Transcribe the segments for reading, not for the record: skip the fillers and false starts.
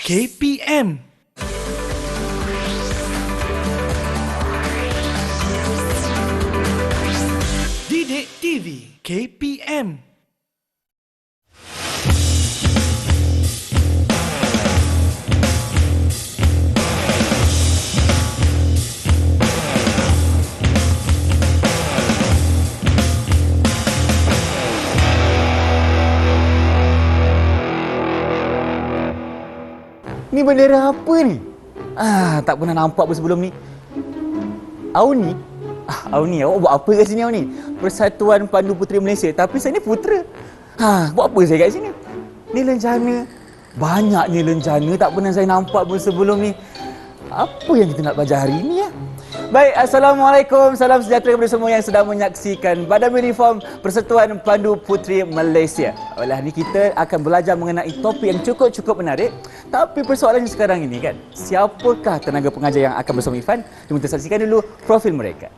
KPM. Didik TV KPM. Ni bendera apa ni? Tak pernah nampak pun sebelum ni. Auni? Auni, awak buat apa kat sini Auni? Persatuan Pandu Puteri Malaysia. Tapi saya ni putera. Buat apa saya kat sini? Ni lencana. Banyaknya lencana tak pernah saya nampak pun sebelum ni. Apa yang kita nak belajar hari ni ya? Baik, Assalamualaikum. Salam sejahtera kepada semua yang sedang menyaksikan Badan Uniform Persatuan Pandu Puteri Malaysia. Oleh ini kita akan belajar mengenai topik yang cukup menarik. Tapi persoalannya sekarang ini kan, siapakah tenaga pengajar yang akan bersama Ifan? Jom kita saksikan dulu profil mereka.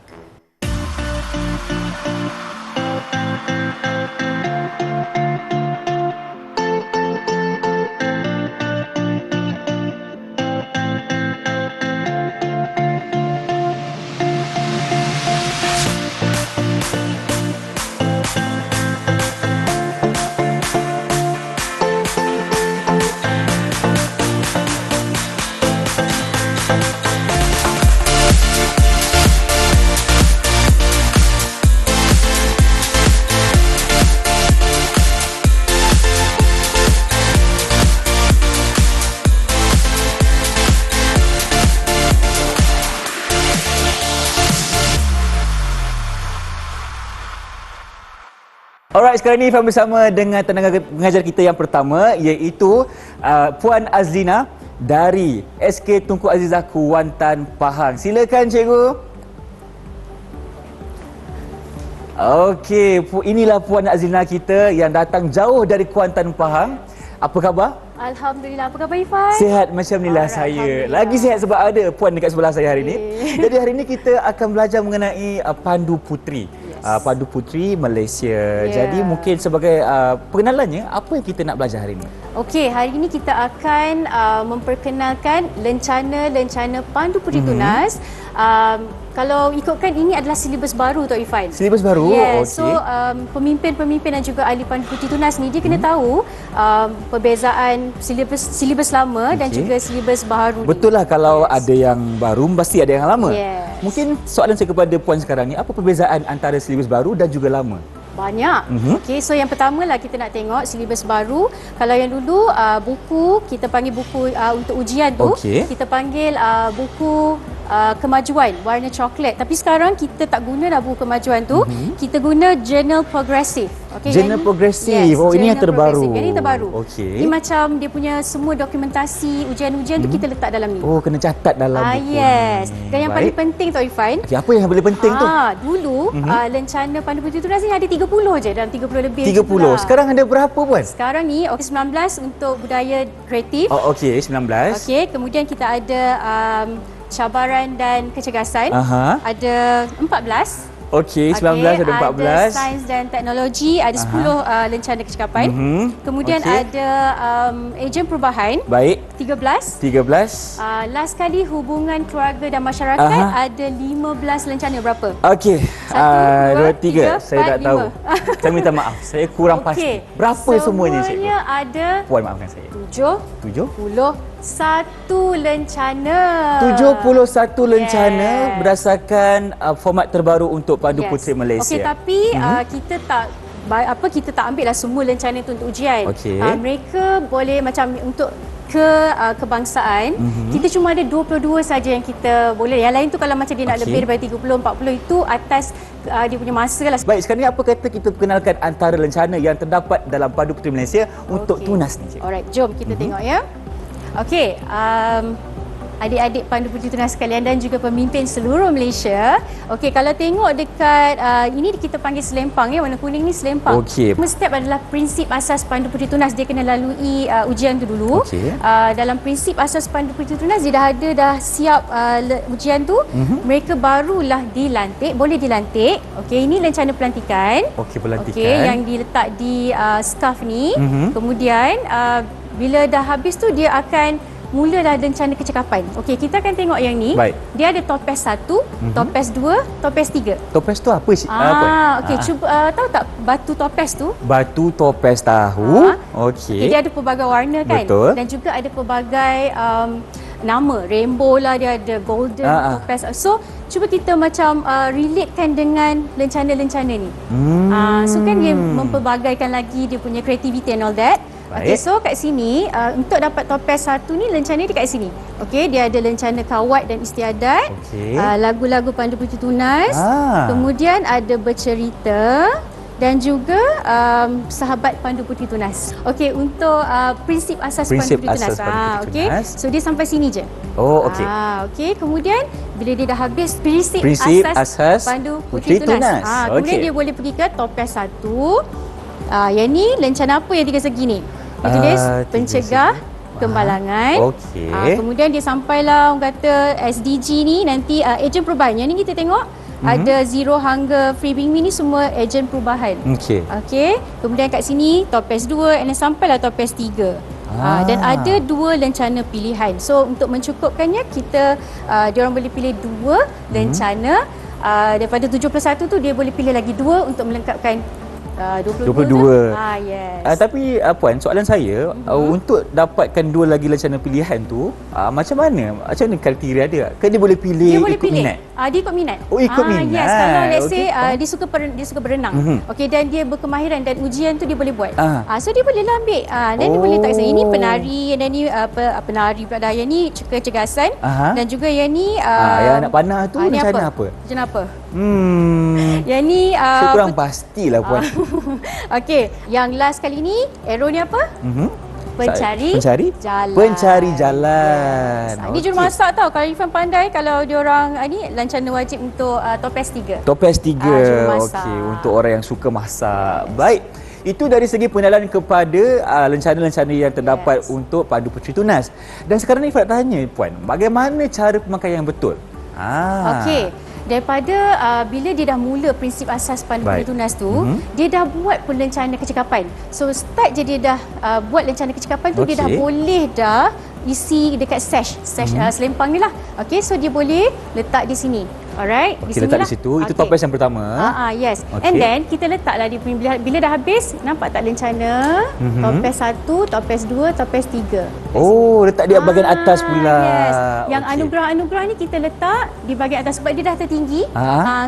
Alright, sekarang ni Ifan bersama dengan tenaga pengajar kita yang pertama, iaitu Puan Azlina dari SK Tunku Azizah Kuantan Pahang. Silakan cikgu. Okey, inilah Puan Azlina kita yang datang jauh dari Kuantan Pahang. Apa khabar? Alhamdulillah. Apa khabar Ifan? Sihat macam inilah saya. Lagi sihat sebab ada Puan dekat sebelah saya hari ini. Jadi hari ini kita akan belajar mengenai Pandu Puteri. Pandu Puteri Malaysia. Jadi mungkin sebagai pengenalannya, apa yang kita nak belajar hari ini? Okey, hari ini kita akan memperkenalkan lencana Pandu Puteri Tunas. Kalau ikutkan ini adalah silibus baru Tok Ifan. Silibus baru? Yes. So pemimpin-pemimpin dan juga ahli Pandu Puteri Tunas ni dia kena tahu perbezaan silibus lama dan juga silibus baru. Betul lah, kalau ada yang baru mesti ada yang lama. Yes. Mungkin soalan saya kepada Puan sekarang ni, apa perbezaan antara silibus baru dan juga lama? Banyak. Okey, so yang pertama lah kita nak tengok silibus baru. Kalau yang dulu buku, kita panggil buku untuk ujian tu, kita panggil buku kemajuan warna coklat. Tapi sekarang kita tak guna dah buku kemajuan tu, kita guna Journal Progressive. Okay, Journal Progressive. Yes, ini yang terbaru. Yang ini terbaru. Okey. Ini macam dia punya semua dokumentasi ujian-ujian tu kita letak dalam ni. Oh, kena catat dalam buku. Yes. Dan yang paling penting Tok Ifan. Okay, apa yang paling penting tu? Dulu lencana Pandu Puteri Tunas ni ada 30 je, dalam 30 lebih. 30. Sekarang ada berapa Puan? Sekarang ni 19 untuk budaya kreatif. Oh, okey, 19. Okey, kemudian kita ada cabaran dan kecergasan. Ada 14. Okey, 19 ada 14. Ada sains dan teknologi, ada 10 lencana kecakapan. Kemudian ada ejen perubahan. Baik. 13. Last kali hubungan keluarga dan masyarakat ada 15 lencana. Berapa? Okey. 1, 2, 3. 3, Saya tak tahu. Saya minta maaf. Saya kurang pasti. Berapa semuanya cikgu? Semuanya ada. Puan maafkan saya. 71 lencana. 71 lencana berdasarkan format terbaru untuk Pandu Puteri Malaysia. Okey, tapi kita tak ambil lah semua lencana itu untuk ujian. Mereka boleh macam untuk kebangsaan, kita cuma ada 22 saja yang kita boleh. Yang lain tu kalau macam dia nak lebih daripada 30, 40 itu atas dia punya masa lah. Baik, sekarang ni apa kata kita perkenalkan antara lencana yang terdapat dalam Pandu Puteri Malaysia untuk tunas ni, cikgu? Alright, jom kita tengok ya. Okey, adik-adik Pandu Puteri Tunas sekalian dan juga pemimpin seluruh Malaysia. Okey, kalau tengok dekat ini kita panggil selempang ya, warna kuning ni selempang. Step adalah prinsip asas Pandu Puteri Tunas, dia kena lalui ujian tu dulu. Dalam prinsip asas Pandu Puteri Tunas dia dah siap ujian tu, mereka barulah dilantik, boleh dilantik. Okey, ini lencana pelantikan. Okey, pelantikan. Okey, yang diletak di scarf ni. Kemudian bila dah habis tu dia akan mulalah lencana kecekapan. Okey, kita akan tengok yang ni. Baik. Dia ada topes 1, topes 2, topes 3. Topes tu apa sih? Apa? Okey, cuba tahu tak batu topes tu? Batu topes tahu. Okey. Dia ada pelbagai warna kan? Betul. Dan juga ada pelbagai nama. Rainbow lah, dia ada golden topes. So, cuba kita macam relatekan dengan lencana-lencana ni. So kan dia mempelbagaikan lagi dia punya creativity and all that. Okey, so kat sini untuk dapat topes 1 ni lencana dia kat sini. Okey, dia ada lencana kawat dan istiadat. Okey. Lagu-lagu Pandu Puteri Tunas. Kemudian ada bercerita dan juga sahabat Pandu Puteri Tunas. Okey, untuk prinsip asas Pandu Puteri Tunas. Okey. So dia sampai sini je. Oh, okey. Okey, kemudian bila dia dah habis prinsip asas Pandu Puteri Tunas. Kemudian dia boleh pergi ke topes 1. Yang ni lencana apa yang 3 segi ni? Dia tulis pencegah kemalangan. Okey. Kemudian dia sampailah orang kata SDG ni nanti ejen perubahan. Yang ni kita tengok ada Zero Hunger Free Bing Mi ni semua ejen perubahan. Okey. Okey. Kemudian kat sini topes 2 and then sampailah topes 3. Dan ada 2 lencana pilihan. So untuk mencukupkannya kita diorang boleh pilih 2 lencana. Daripada 71 tu dia boleh pilih lagi 2 untuk melengkapkan 22. Yes. Tapi Puan, soalan saya untuk dapatkan 2 lagi lencana pilihan tu macam mana? Macam mana kriteria dia? Ke dia boleh pilih ikut minat? Dia ikut minat. Oh, ikut minat. Yes, kalau let's say dia suka berenang. Okey, dan dia berkemahiran dan ujian tu dia boleh buat. So dia boleh lah ambil. Dan dia boleh tak ini penari dan ni penari pula dah. Yang ni kecergasan dan juga yang ni yang nak panah tu lencana apa? Lencana apa? Yang ni saya kurang pastilah Puan. Okey, yang last kali ni arrow ni apa? Pencari jalan. Pencari jalan. Yes. Ini jurumasak tau. Kalau Irfan pandai, kalau diorang ni lancana wajib untuk topes 3. Topes 3. Jurumasak. Okey, untuk orang yang suka masak. Baik. Itu dari segi pengenalan kepada lencana-lencana yang terdapat untuk Pandu Puteri Tunas. Dan sekarang ni Irfan tanya Puan, bagaimana cara pemakaian yang betul? Okey. Daripada bila dia dah mula prinsip asas Pandu Puteri Tunas tu, dia dah buat pun lencana kecekapan. So start je dia dah buat lencana kecekapan tu, dia dah boleh dah isi dekat sash selempang ni lah. Okey, so dia boleh letak di sini. Alright, di sini letak di situ. Itu topes yang pertama. Yes. And then kita letaklah dia punya bila dah habis, nampak tak lencana? Topes 1, topes 2, topes 3. Oh, letak dia bahagian atas pula. Yes. Yang anugerah-anugerah ni kita letak di bahagian atas sebab dia dah tertinggi.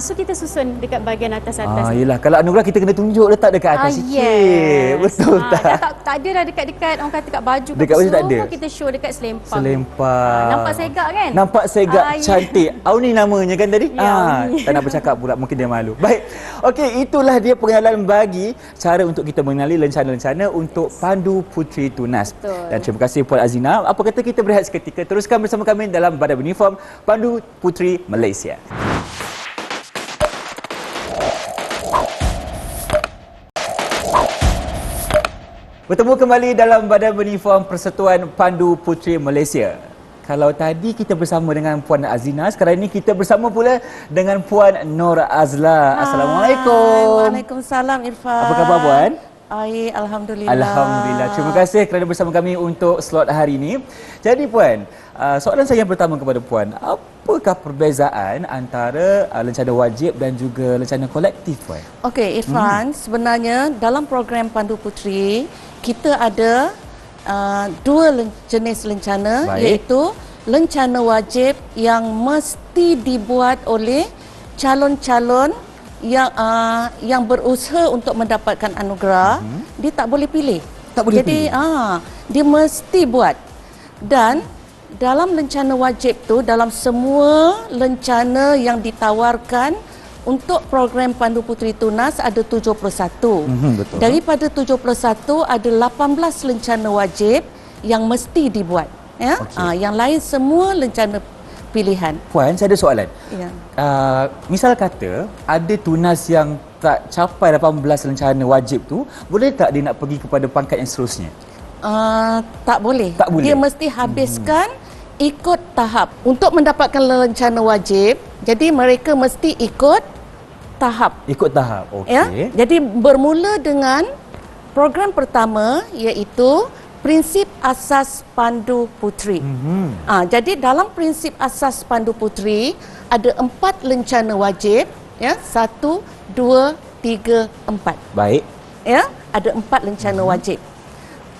So kita susun dekat bahagian atas-atas. Yelah, kalau anugerah kita kena tunjuk letak dekat atas sikit. Yes. Betul tak? Tak ada dah dekat-dekat orang kata kat baju. Dekat baju tak ada. Kita show dekat selempang. Nampak segak kan? Nampak segak, cantik. Auni namanya kan tadi? Tak nak bercakap pula, mungkin dia malu. Baik. Okey, itulah dia pengenalan bagi cara untuk kita mengenali lencana-lencana untuk Pandu Puteri Tunas. Betul. Dan terima kasih Puan Azina. Apa kata kita berehat seketika, teruskan bersama kami dalam Badan Uniform Pandu Puteri Malaysia. Bertemu kembali dalam Badan Uniform Persatuan Pandu Puteri Malaysia. Kalau tadi kita bersama dengan Puan Azina, sekarang ini kita bersama pula dengan Puan Nur Azla. Assalamualaikum. Waalaikumsalam Irfan. Apa khabar Puan? Baik, alhamdulillah. Alhamdulillah. Terima kasih kerana bersama kami untuk slot hari ini. Jadi Puan, soalan saya yang pertama kepada Puan, apakah perbezaan antara lencana wajib dan juga lencana kolektif Puan? Okey Irfan, sebenarnya dalam program Pandu Puteri kita ada dua jenis lencana. Baik. Iaitu lencana wajib yang mesti dibuat oleh calon-calon yang berusaha untuk mendapatkan anugerah. Dia tak boleh pilih. Tak boleh Jadi pilih. dia mesti buat. Dan dalam lencana wajib tu, dalam semua lencana yang ditawarkan untuk program Pandu Puteri Tunas ada 71. Betul. Daripada 71 ada 18 lencana wajib yang mesti dibuat. Ya? Okey. Yang lain semua lencana pilihan. Puan, saya ada soalan. Ya. Misal kata ada tunas yang tak capai 18 lencana wajib tu, boleh tak dia nak pergi kepada pangkat yang seterusnya? Tak boleh. Tak boleh. Dia mesti habiskan ikut tahap. Untuk mendapatkan lencana wajib, jadi mereka mesti ikut tahap. Ikut tahap. Okey. Ya? Jadi bermula dengan program pertama iaitu prinsip asas Pandu Puteri. Jadi dalam prinsip asas Pandu Puteri ada 4 lencana wajib, ya, 1, 2, 3, 4. Baik. Ya, ada 4 lencana wajib.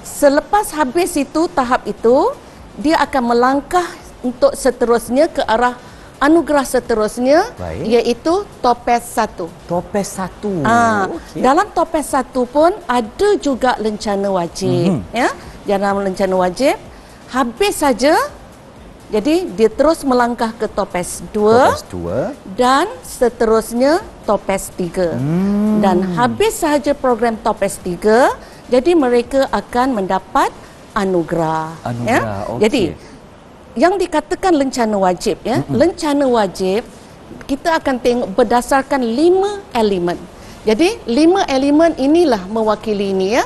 Selepas habis itu tahap itu, dia akan melangkah untuk seterusnya ke arah anugerah seterusnya. Baik. Iaitu Topaz 1. Topaz 1. Okey. Dalam Topaz 1 pun ada juga lencana wajib, ya. Dalam lencana wajib habis saja, jadi dia terus melangkah ke Topaz 2, Topaz 2 dan seterusnya Topaz 3. Dan habis sahaja program Topaz 3, jadi mereka akan mendapat anugerah. Anugerah, okey. Jadi yang dikatakan lencana wajib, ya, lencana wajib kita akan tengok berdasarkan 5 elemen. Jadi 5 elemen inilah mewakili ini, ya.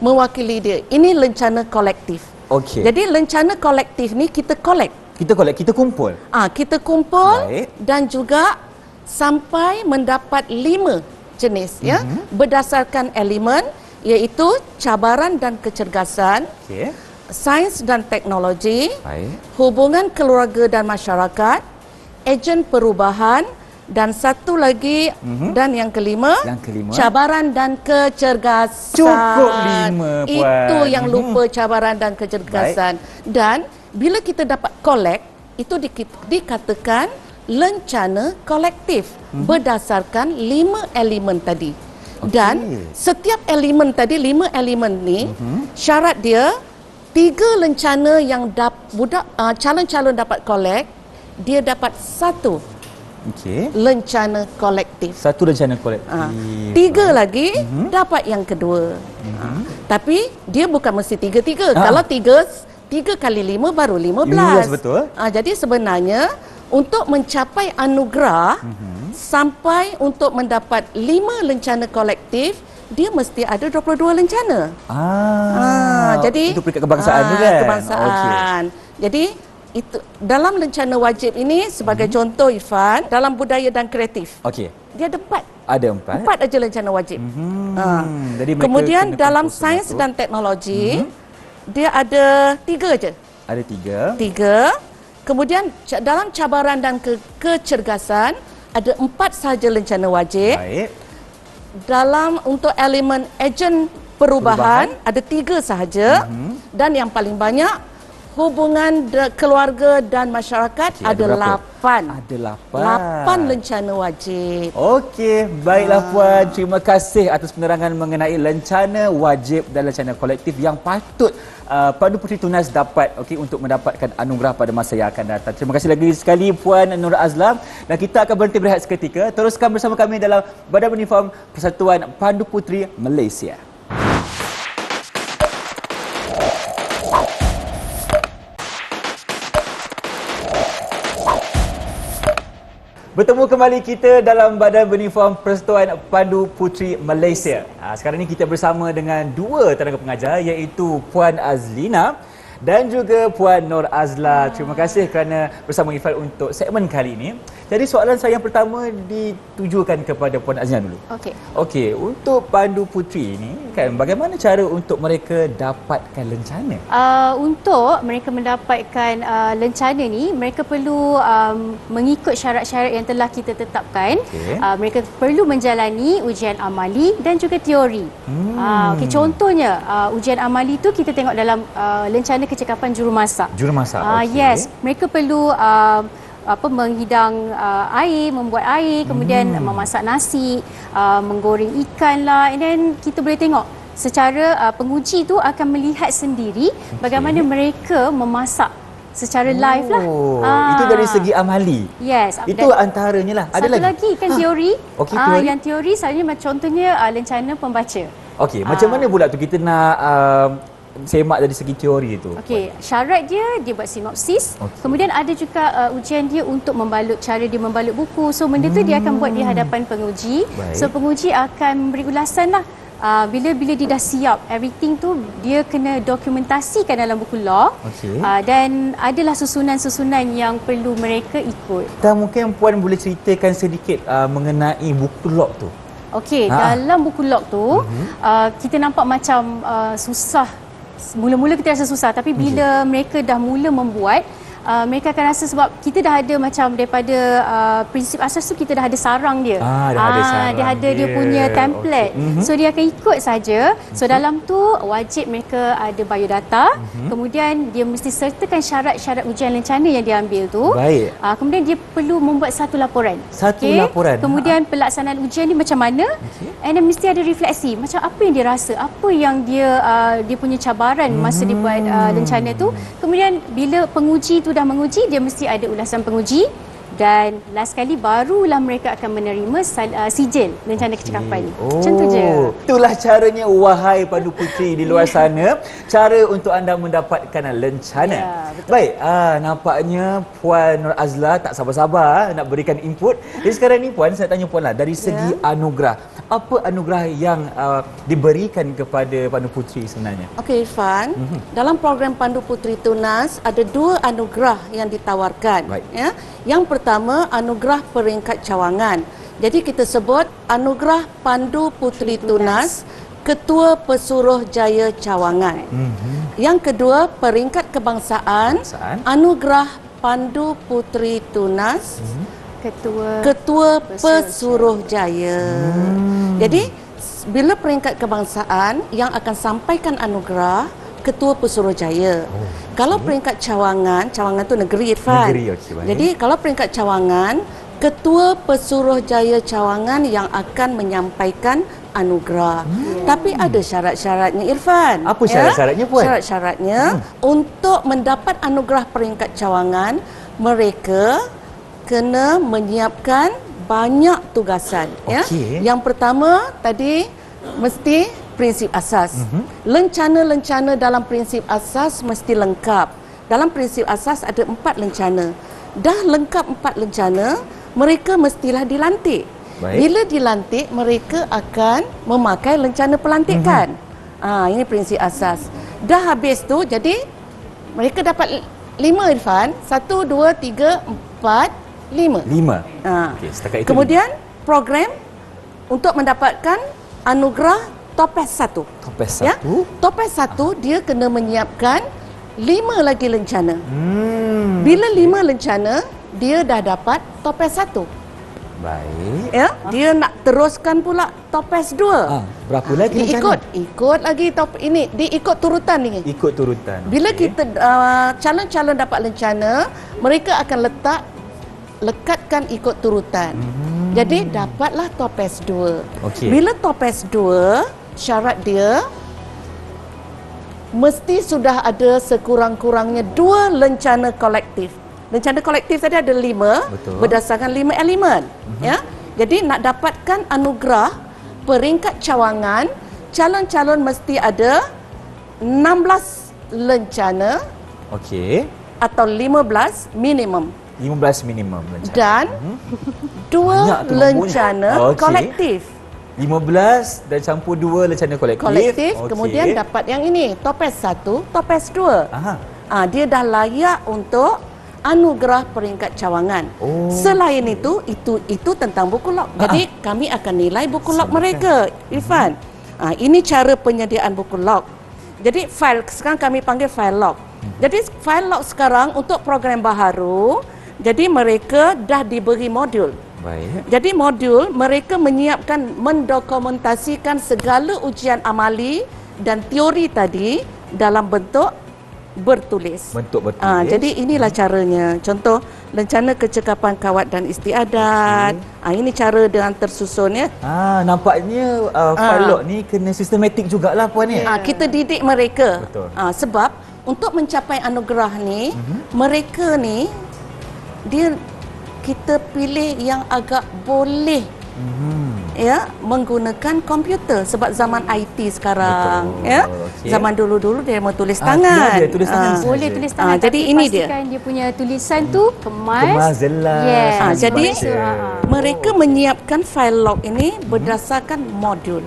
Mewakili dia. Ini lencana kolektif. Okey. Jadi lencana kolektif ni kita collect. Kita kumpul. Kita kumpul. Baik. Dan juga sampai mendapat 5 jenis, ya, berdasarkan elemen, iaitu cabaran dan kecergasan, Okey. sains dan teknologi, Baik. hubungan keluarga dan masyarakat, ejen perubahan, dan satu lagi dan yang kelima, cabaran dan kecergasan. Cukup 5, Puan. Itu yang lupa, cabaran dan kecergasan. Baik. Dan bila kita dapat collect, itu dikatakan lencana kolektif berdasarkan 5 elemen tadi. Dan setiap elemen tadi, 5 elemen ni, syarat dia 3 lencana yang calon-calon dapat collect, dia dapat 1 lencana kolektif. 1 lencana kolektif. 3 lagi dapat yang kedua. Tapi dia bukan mesti 3-3. Kalau 3 kali 5 baru 15. Yes, betul. Jadi sebenarnya untuk mencapai anugerah sampai untuk mendapat 5 lencana kolektif, dia mesti ada 22 lencana. Jadi itu peringkat kebangsaan tu kan? Kebangsaan. Jadi itu dalam lencana wajib ini sebagai contoh, Irfan, dalam budaya dan kreatif. Okey. Dia ada 4. Ada 4 aja lencana wajib. Jadi kemudian dalam sains dan teknologi, dia ada 3 aja. Ada 3. 3. Kemudian dalam cabaran dan kecergasan ada 4 sahaja lencana wajib. Baik. Dalam untuk elemen ejen perubahan ada 3 sahaja. Dan yang paling banyak hubungan keluarga dan masyarakat ada 8. Ada 8 lencana wajib. Okey, baiklah Puan. Terima kasih atas penerangan mengenai lencana wajib dan lencana kolektif yang patut Pandu Puteri Tunas dapat, okey, untuk mendapatkan anugerah pada masa yang akan datang. Terima kasih lagi sekali Puan Nur Azlam, dan kita akan berhenti berehat seketika. Teruskan bersama kami dalam Badan Uniform Persatuan Pandu Puteri Malaysia. Bertemu kembali kita dalam Badan Beruniform Persatuan Pandu Puteri Malaysia. Sekarang ini kita bersama dengan 2 tenaga pengajar, iaitu Puan Azlina dan juga Puan Nur Azla. Terima kasih kerana bersama Ifal untuk segmen kali ini. Jadi soalan saya yang pertama ditujukan kepada Puan Azlina dulu. Okey, untuk Pandu Puteri ini kan, bagaimana cara untuk mereka dapatkan lencana? Untuk mereka mendapatkan lencana ni, mereka perlu mengikut syarat-syarat yang telah kita tetapkan. Mereka perlu menjalani ujian amali dan juga teori. Contohnya ujian amali tu kita tengok dalam lencana kecekapan jurumasak. Yes, mereka perlu menghidang air, membuat air, kemudian memasak nasi, menggoreng ikan lah, and then kita boleh tengok secara penguji tu akan melihat sendiri bagaimana mereka memasak secara live lah. Itu dari segi amali. Yes. Itu antaranya lah. Ada satu lagi kan teori. Teori. Yang teori selalunya contohnya lencana pembaca. Okey, macam mana pula tu kita nak semak dari segi teori itu? Okey, syarat dia buat sinopsis. Kemudian ada juga ujian dia untuk membalut, cara dia membalut buku. So benda tu dia akan buat di hadapan penguji. So penguji akan beri ulasan lah. Bila dia dah siap everything tu, dia kena dokumentasikan dalam buku log. Dan adalah susunan-susunan yang perlu mereka ikut. Dan mungkin Puan boleh ceritakan sedikit mengenai buku log tu. Okey, dalam buku log tu kita nampak macam susah mula-mula kita rasa susah, tapi bila mereka dah mula membuat, mereka akan rasa sebab kita dah ada macam daripada prinsip asas tu, kita dah ada sarang dia. Dah ada sarang dia ada dia punya template. So dia akan ikut saja. So dalam tu wajib mereka ada biodata. Kemudian dia mesti sertakan syarat-syarat ujian lencana yang dia ambil tu. Baik. Kemudian dia perlu membuat satu laporan. Satu laporan. Kemudian pelaksanaan ujian ni macam mana? And then mesti ada refleksi. Macam apa yang dia rasa, apa yang dia punya cabaran masa dia buat lencana tu. Kemudian bila penguji tu dah menguji, dia mesti ada ulasan penguji, dan last kali barulah mereka akan menerima sijil lencana kecakapan ni. Macam tu je. Itulah caranya, wahai pandu puteri di luar sana, cara untuk anda mendapatkan lencana. Ya, betul. Baik, nampaknya Puan Nur Azla tak sabar-sabar nak berikan input. Jadi sekarang ni Puan, saya tanya Puan lah, dari segi anugerah, apa anugerah yang diberikan kepada pandu puteri sebenarnya? Okey Irfan, dalam program Pandu Puteri Tunas ada 2 anugerah yang ditawarkan. Baik. Ya. Yang pertama, anugerah peringkat cawangan. Jadi kita sebut anugerah Pandu Puteri Tunas Ketua Pesuruhjaya Cawangan. Yang kedua, peringkat kebangsaan, anugerah Pandu Puteri Tunas Ketua Pesuruhjaya. Jadi bila peringkat kebangsaan, yang akan sampaikan anugerah Ketua Pesuruhjaya. Kalau peringkat cawangan tu negeri Irfan. Negeri, okey, baik. Jadi kalau peringkat cawangan, Ketua Pesuruhjaya Cawangan yang akan menyampaikan anugerah. Tapi ada syarat-syaratnya Irfan. Apa syarat-syaratnya Puan? Syarat-syaratnya untuk mendapat anugerah peringkat cawangan, mereka kena menyiapkan banyak tugasan. Okey. Yang pertama tadi mesti prinsip asas. Lencana-lencana dalam prinsip asas mesti lengkap. Dalam prinsip asas ada 4 lencana. Dah lengkap 4 lencana, mereka mestilah dilantik. Baik. Bila dilantik, mereka akan memakai lencana pelantikan. Ini prinsip asas. Dah habis tu, jadi mereka dapat 5 Irfan. 1, 2, 3, 4, 5. 5. Okey, setakat itu. Kemudian program untuk mendapatkan anugerah Topes 1. Topes 1. Ya? Topes 1 dia kena menyiapkan 5 lagi lencana. Bila 5 lencana, dia dah dapat Topes 1. Baik. Ya, dia nak teruskan pula Topes 2. Berapa lagi lencana? Ikut lagi ini, diikut turutan ni. Ikut turutan. Bila kita calon-calon dapat lencana, mereka akan lekatkan ikut turutan. Jadi dapatlah Topes 2. Okey. Bila Topes 2, syarat dia mesti sudah ada sekurang-kurangnya 2 lencana kolektif. Lencana kolektif tadi ada 5. Betul. Berdasarkan 5 elemen. Ya. Jadi nak dapatkan anugerah peringkat cawangan, calon-calon mesti ada 16 lencana Okey. atau 15 minimum. 15 minimum lencana. Dan 2 lencana kolektif. 15 dan campur 2 lencana kolektif. Kolektif, Okey. kemudian dapat yang ini, Topes 1, Topes 2. Dia dah layak untuk anugerah peringkat cawangan. Selain itu tentang buku log. Jadi kami akan nilai buku log mereka, Irfan. Ini cara penyediaan buku log. Jadi file sekarang kami panggil file log. Jadi file log sekarang untuk program baharu, jadi mereka dah diberi modul. Baik. Jadi modul mereka menyiapkan, mendokumentasikan segala ujian amali dan teori tadi dalam bentuk bertulis. Bentuk bertulis. Jadi inilah caranya. Contoh lencana kecekapan kawat dan istiadat. Ini cara dengan tersusun ya. Nampaknya file log ni kena sistematik jugalah Puan ni. Kita didik mereka. Betul. Sebab untuk mencapai anugerah ni, mereka ni kita pilih yang agak boleh menggunakan komputer sebab zaman IT sekarang. Betul. Ya. Okey. Zaman dulu-dulu dia mau tulis tangan. Dia tulis tangan saja. Boleh tulis tangan, jadi tapi ini dia. pastikan dia punya tulisan tu Kemas jelas. Yes. Jadi Baca. mereka menyiapkan file log ini berdasarkan modul.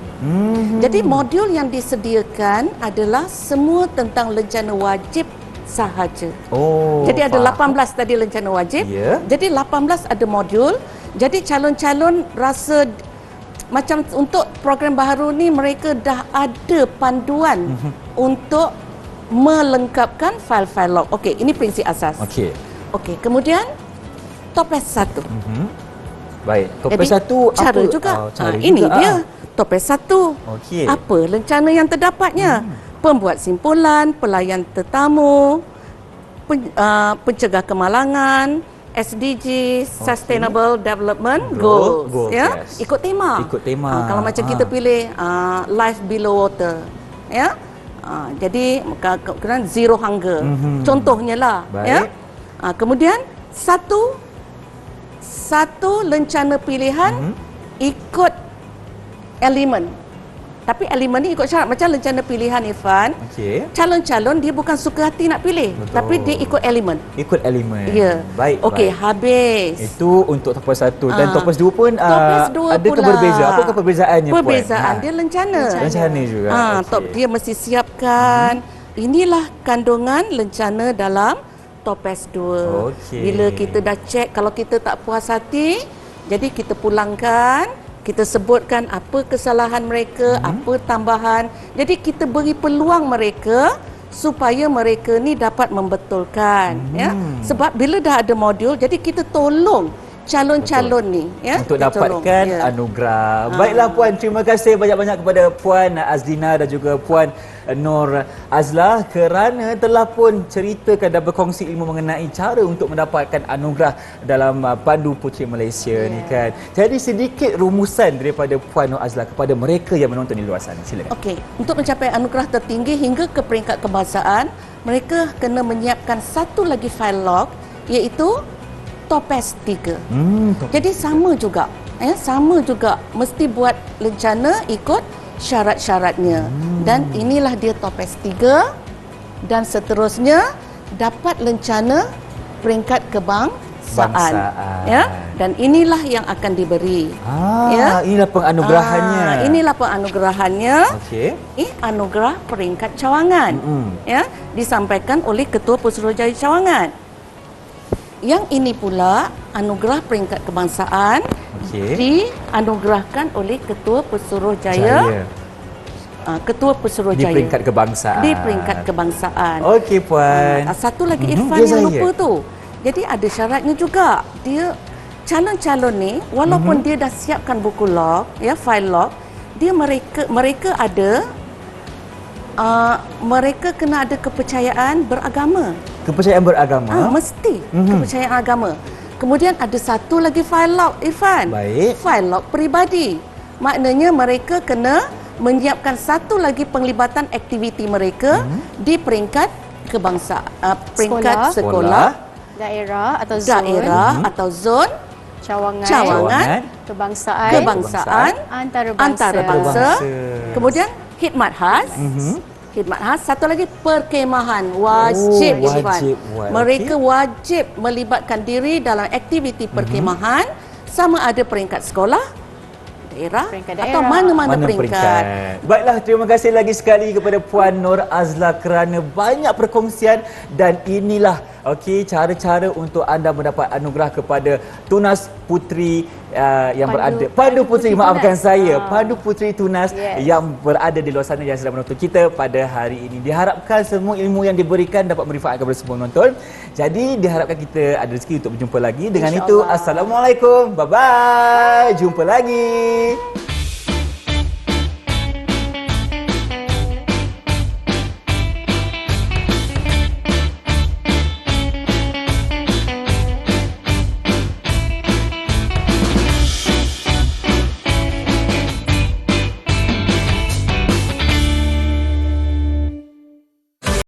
Jadi modul yang disediakan adalah semua tentang lencana wajib sahaja. Jadi ada 18 tadi lencana wajib. Ya. Jadi 18 ada modul. Jadi calon-calon rasa macam untuk program baharu ni mereka dah ada panduan untuk melengkapkan fail-fail log. Okey, ini prinsip asas. Okey. Okey, kemudian topes 1. Baik. Topes Jadi, satu cara apa? juga. Cara Ini juga, dia. Topes 1. Okey. Apa lencana yang terdapatnya? Pembuat simpulan, pelayan tetamu, pencegah kemalangan, SDG, Sustainable Development Goals, ya. Yes. Ikut tema. Ikut tema. Kalau macam kita pilih life below water, ya. Jadi kemudian zero hunger. Contohnya lah, ya. Baik. Kemudian satu lencana pilihan ikut elemen. Tapi elemen ni ikut syarat. Macam lencana pilihan, Irfan. Okey. Calon-calon dia bukan suka hati nak pilih. Betul. Tapi dia ikut elemen. Ikut elemen. Ya. Baik. Okey, baik. habis. Itu untuk topes 1 dan topes 2 pun Topes 2 adakah pula. berbeza? Apakah perbezaannya Puan? Perbezaan dia lencana. Lencana juga. Top dia mesti siapkan. Inilah kandungan lencana dalam topes 2. Okey. Bila kita dah cek, kalau kita tak puas hati, jadi kita pulangkan, kita sebutkan apa kesalahan mereka, apa tambahan. Jadi kita beri peluang mereka supaya mereka ni dapat membetulkan, ya. Sebab bila dah ada modul, jadi kita tolong calon-calon ni, ya, untuk kita tolong. dapatkan Ya. anugerah. Baiklah Puan, terima kasih banyak-banyak kepada Puan Azlina dan juga Puan Nur Azlah kerana telah pun ceritakan dan berkongsi ilmu mengenai cara untuk mendapatkan anugerah dalam Pandu Puteri Malaysia ni kan. Jadi sedikit rumusan daripada Puan Nur Azlah kepada mereka yang menonton di luar sana. Silakan. Okey, untuk mencapai anugerah tertinggi hingga ke peringkat kebangsaan, mereka kena menyiapkan satu lagi file log, iaitu topes 3. Jadi sama juga, sama juga mesti buat lencana ikut syarat-syaratnya. Dan inilah dia topes 3 dan seterusnya dapat lencana peringkat kebangsaan. Ya, dan inilah yang akan diberi. Inilah penganugerahannya. Inilah penganugerahannya. Okey. Anugerah peringkat cawangan. Ya, disampaikan oleh Ketua Pesuruhjaya Cawangan. Yang ini pula anugerah peringkat kebangsaan dianugerahkan oleh Ketua Pesuruhjaya. Ketua Pesuruhjaya. Di peringkat kebangsaan. Di peringkat kebangsaan. Okey Puan. Satu lagi Irfan yang lupa tu. Jadi ada syaratnya juga. Dia calon-calon ni walaupun dia dah siapkan buku log, ya, file log, dia mereka ada mereka kena ada kepercayaan beragama. Kepercayaan beragama? Mesti kepercayaan agama. Kemudian ada satu lagi file log, Irfan. Baik. File log peribadi. Maknanya mereka kena menyiapkan satu lagi penglibatan aktiviti mereka di peringkat kebangsaan, peringkat sekolah, daerah atau zon, atau zon, cawangan, kebangsaan, antarabangsa. Kemudian khidmat khas. Khidmat khas. Satu lagi perkemahan. Wajib, Irfan. Mereka wajib melibatkan diri dalam aktiviti perkemahan, sama ada peringkat sekolah, daerah atau mana-mana peringkat. Baiklah, terima kasih lagi sekali kepada Puan Nur Azlah kerana banyak perkongsian dan inilah cara-cara untuk anda mendapat anugerah kepada Tunas Puteri yang berada Pandu Puteri, maafkan saya, Pandu Puteri Tunas yang berada di luar sana yang sedang menonton kita pada hari ini. Diharapkan semua ilmu yang diberikan dapat bermanfaat kepada semua penonton. Jadi diharapkan kita ada rezeki untuk berjumpa lagi. Dengan itu, Assalamualaikum. Bye-bye. Jumpa lagi.